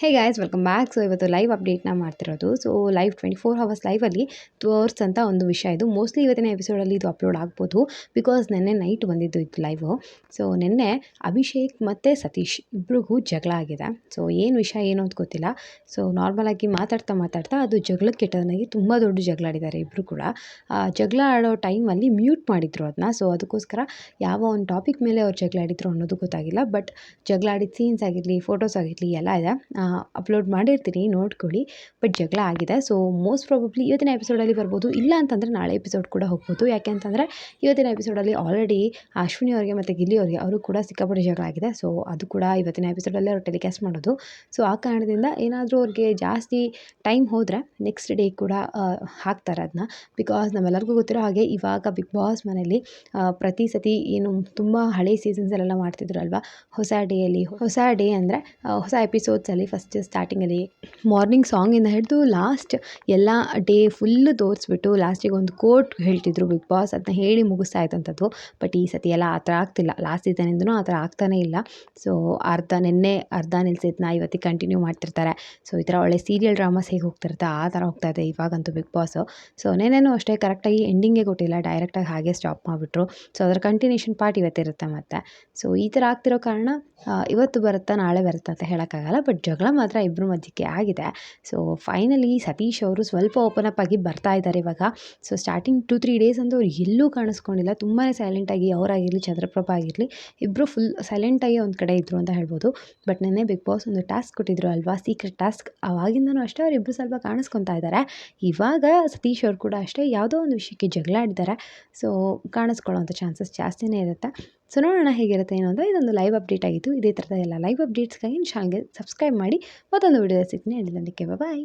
ಹೇ guys welcome back. So ಇವತ್ತು live ಅಪ್ಡೇಟ್ನ ಮಾಡ್ತಿರೋದು. ಸೊ ಲೈವ್ 24 ಅವರ್ಸ್ ಲೈವಲ್ಲಿ ತೋರಿಸಂಥ ಒಂದು ವಿಷಯ ಇದು. ಮೋಸ್ಟ್ಲಿ ಇವತ್ತಿನ ಎಪಿಸೋಡಲ್ಲಿ ಇದು ಅಪ್ಲೋಡ್ ಆಗ್ಬೋದು, ಬಿಕಾಸ್ ನೆನ್ನೆ ನೈಟ್ ಬಂದಿದ್ದು ಇದು ಲೈವು. ಸೊ ನಿನ್ನೆ ಅಭಿಷೇಕ್ ಮತ್ತು ಸತೀಶ್ ಇಬ್ರಿಗೂ ಜಗಳ ಆಗಿದೆ. ಸೊ ಏನು ವಿಷಯ ಏನು ಅಂತ ಗೊತ್ತಿಲ್ಲ. ಸೊ ನಾರ್ಮಲಾಗಿ ಮಾತಾಡ್ತಾ ಅದು ಜಗಳಕ್ಕೆ ಕೆಟ್ಟದನ್ನಾಗಿ ತುಂಬ ದೊಡ್ಡ ಜಗಳ ಆಡಿದ್ದಾರೆ ಇಬ್ಬರು ಕೂಡ. ಜಗಳ ಆಡೋ ಟೈಮಲ್ಲಿ ಮ್ಯೂಟ್ ಮಾಡಿದ್ರು ಅದನ್ನ. ಸೊ ಅದಕ್ಕೋಸ್ಕರ ಯಾವ ಒಂದು ಟಾಪಿಕ್ ಮೇಲೆ ಅವ್ರು ಜಗಳ ಆಡಿದ್ರು ಅನ್ನೋದು ಗೊತ್ತಾಗಿಲ್ಲ. ಬಟ್ ಜಗಳ ಆಡಿದ ಸೀನ್ಸ್ ಆಗಿರಲಿ, ಫೋಟೋಸ್ ಆಗಿರಲಿ ಎಲ್ಲ ಇದೆ, ಅಪ್ಲೋಡ್ ಮಾಡಿರ್ತೀನಿ, ನೋಡ್ಕೊಳ್ಳಿ. ಬಟ್ ಜಗಳ ಆಗಿದೆ. ಸೊ ಮೋಸ್ಟ್ ಪ್ರಾಬಬ್ಲಿ ಇವತ್ತಿನ ಎಪಿಸೋಡಲ್ಲಿ ಬರ್ಬೋದು, ಇಲ್ಲ ಅಂತಂದರೆ ನಾಳೆ ಎಪಿಸೋಡ್ ಕೂಡ ಹೋಗ್ಬೋದು. ಯಾಕೆ ಅಂತಂದರೆ ಇವತ್ತಿನ ಎಪಿಸೋಡಲ್ಲಿ ಆಲ್ರೆಡಿ ಅಶ್ವಿನಿ ಅವರಿಗೆ ಮತ್ತು ಗಿಲ್ಲಿ ಅವರಿಗೆ ಅವರು ಕೂಡ ಸಿಕ್ಕಾಪಟ್ಟೆ ಜಗಳ ಆಗಿದೆ. ಸೊ ಅದು ಕೂಡ ಇವತ್ತಿನ ಎಪಿಸೋಡಲ್ಲೇ ಅವ್ರು ಟೆಲಿಕಾಸ್ಟ್ ಮಾಡೋದು. ಸೊ ಆ ಕಾರಣದಿಂದ ಏನಾದರೂ ಅವ್ರಿಗೆ ಜಾಸ್ತಿ ಟೈಮ್ ಹೋದರೆ ನೆಕ್ಸ್ಟ್ ಡೇ ಕೂಡ ಹಾಕ್ತಾರೆ ಅದನ್ನ. ಬಿಕಾಸ್ ನಮ್ಮೆಲ್ಲರಿಗೂ ಗೊತ್ತಿರೋ ಹಾಗೆ ಇವಾಗ ಬಿಗ್ ಬಾಸ್ ಮನೆಯಲ್ಲಿ ಪ್ರತಿ ಸತಿ ಏನು ತುಂಬ ಹಳೆ ಸೀಸನ್ಸಲ್ಲೆಲ್ಲ ಮಾಡ್ತಿದ್ರಲ್ವ, ಹೊಸ ಡೇ ಅಂದರೆ ಹೊಸ ಎಪಿಸೋಡ್ಸಲ್ಲಿ ಫಸ್ಟ್ ಸ್ಟಾರ್ಟಿಂಗಲ್ಲಿ ಮಾರ್ನಿಂಗ್ ಸಾಂಗಿಂದ ಹಿಡಿದು ಲಾಸ್ಟ್ ಎಲ್ಲ ಡೇ ಫುಲ್ಲು ತೋರಿಸ್ಬಿಟ್ಟು ಲಾಸ್ಟಿಗೆ ಒಂದು ಕೋಟ್ ಹೇಳ್ತಿದ್ರು ಬಿಗ್ ಬಾಸ್. ಅದನ್ನ ಹೇಳಿ ಮುಗಿಸ್ತಾ ಇದ್ದಂಥದ್ದು. ಬಟ್ ಈ ಸತಿ ಎಲ್ಲ ಆ ಥರ ಆಗ್ತಿಲ್ಲ. ಲಾಸ್ಟ್ ಸೀಸನಿಂದನೂ ಆ ಥರ ಆಗ್ತಾನೇ ಇಲ್ಲ. ಸೊ ನಿನ್ನೆ ಅರ್ಧ ನಿಲ್ಸಿದ್ನ ಇವತ್ತಿಗೆ ಕಂಟಿನ್ಯೂ ಮಾಡ್ತಿರ್ತಾರೆ. ಸೊ ಈ ಥರ ಒಳ್ಳೆ ಸೀರಿಯಲ್ ಡ್ರಾಮಾಸ್ ಹೇಗೆ ಹೋಗ್ತಿರುತ್ತೆ ಆ ಥರ ಹೋಗ್ತಾ ಇದೆ ಇವಾಗಂತೂ ಬಿಗ್ ಬಾಸು. ಸೊ ನೆನ್ನೆನೂ ಅಷ್ಟೇ ಕರೆಕ್ಟಾಗಿ ಎಂಡಿಂಗೇ ಕೊಟ್ಟಿಲ್ಲ, ಡೈರೆಕ್ಟಾಗಿ ಹಾಗೆ ಸ್ಟಾಪ್ ಮಾಡಿಬಿಟ್ರು. ಸೊ ಅದರ ಕಂಟಿನ್ಯೂಷನ್ ಪಾರ್ಟ್ ಇವತ್ತಿರುತ್ತೆ ಮತ್ತೆ. ಸೊ ಈ ಥರ ಆಗ್ತಿರೋ ಕಾರಣ ಇವತ್ತು ಬರುತ್ತಾ ನಾಳೆ ಬರುತ್ತಾ ಅಂತ ಹೇಳೋಕ್ಕಾಗಲ್ಲ. ಬಟ್ ಜಗಳ ಮಾತ್ರ ಇಬ್ಬರ ಮಧ್ಯಕ್ಕೆ ಆಗಿದೆ. ಸೊ ಫೈನಲಿ ಸತೀಶ್ ಅವರು ಸ್ವಲ್ಪ ಓಪನ್ ಅಪ್ ಆಗಿ ಬರ್ತಾ ಇದ್ದಾರೆ ಇವಾಗ. ಸೊ ಸ್ಟಾರ್ಟಿಂಗ್ 2-3 ಡೇಸ್ ಅಂತೂ ಅವ್ರು ಎಲ್ಲೂ ಕಾಣಿಸ್ಕೊಂಡಿಲ್ಲ. ತುಂಬಾ ಸೈಲೆಂಟಾಗಿ ಅವರಾಗಿರಲಿ, ಚಂದ್ರಪ್ರಭಾ ಆಗಿರಲಿ, ಇಬ್ಬರು ಫುಲ್ ಸೈಲೆಂಟಾಗಿ ಒಂದು ಕಡೆ ಇದ್ದರು ಅಂತ ಹೇಳ್ಬೋದು. ಬಟ್ ನೆನ್ನೆ ಬಿಗ್ ಬಾಸ್ ಒಂದು ಟಾಸ್ಕ್ ಕೊಟ್ಟಿದ್ರು ಅಲ್ವಾ, ಸೀಕ್ರೆಟ್ ಟಾಸ್ಕ್. ಅವಾಗಿಂದನೂ ಅಷ್ಟೇ ಅವರಿಬ್ಬರು ಸ್ವಲ್ಪ ಕಾಣಿಸ್ಕೊತಾ ಇದ್ದಾರೆ. ಇವಾಗ ಸತೀಶ್ ಅವರು ಕೂಡ ಅಷ್ಟೇ ಯಾವುದೋ ಒಂದು ವಿಷಯಕ್ಕೆ ಜಗಳ ಆಡಿದ್ದಾರೆ. ಸೊ ಕಾಣಿಸ್ಕೊಳ್ಳೋವಂಥ ಚಾನ್ಸಸ್ ಜಾಸ್ತಿನೇ ಇರುತ್ತೆ. ಸೊ ನೋಡೋಣ ಹೇಗಿರುತ್ತೆ ಏನು ಅಂತ. ಇದೊಂದು ಲೈವ್ ಅಪ್ಡೇಟ್ ಆಗಿತ್ತು. ಇದೇ ಥರದ ಎಲ್ಲ ಲೈವ್ ಅಪ್ಡೇಟ್ಸ್ಗಾಗಿ ಚಾನಲ್ಗೆ ಸಬ್ಸ್ಕ್ರೈಬ್ ಮಾಡಿ. ಮತ್ತೊಂದು ವಿಡಿಯೋ ಸಿಗ್ತೀನಿ. ಅದಕ್ಕೆ ಬಾಯ್.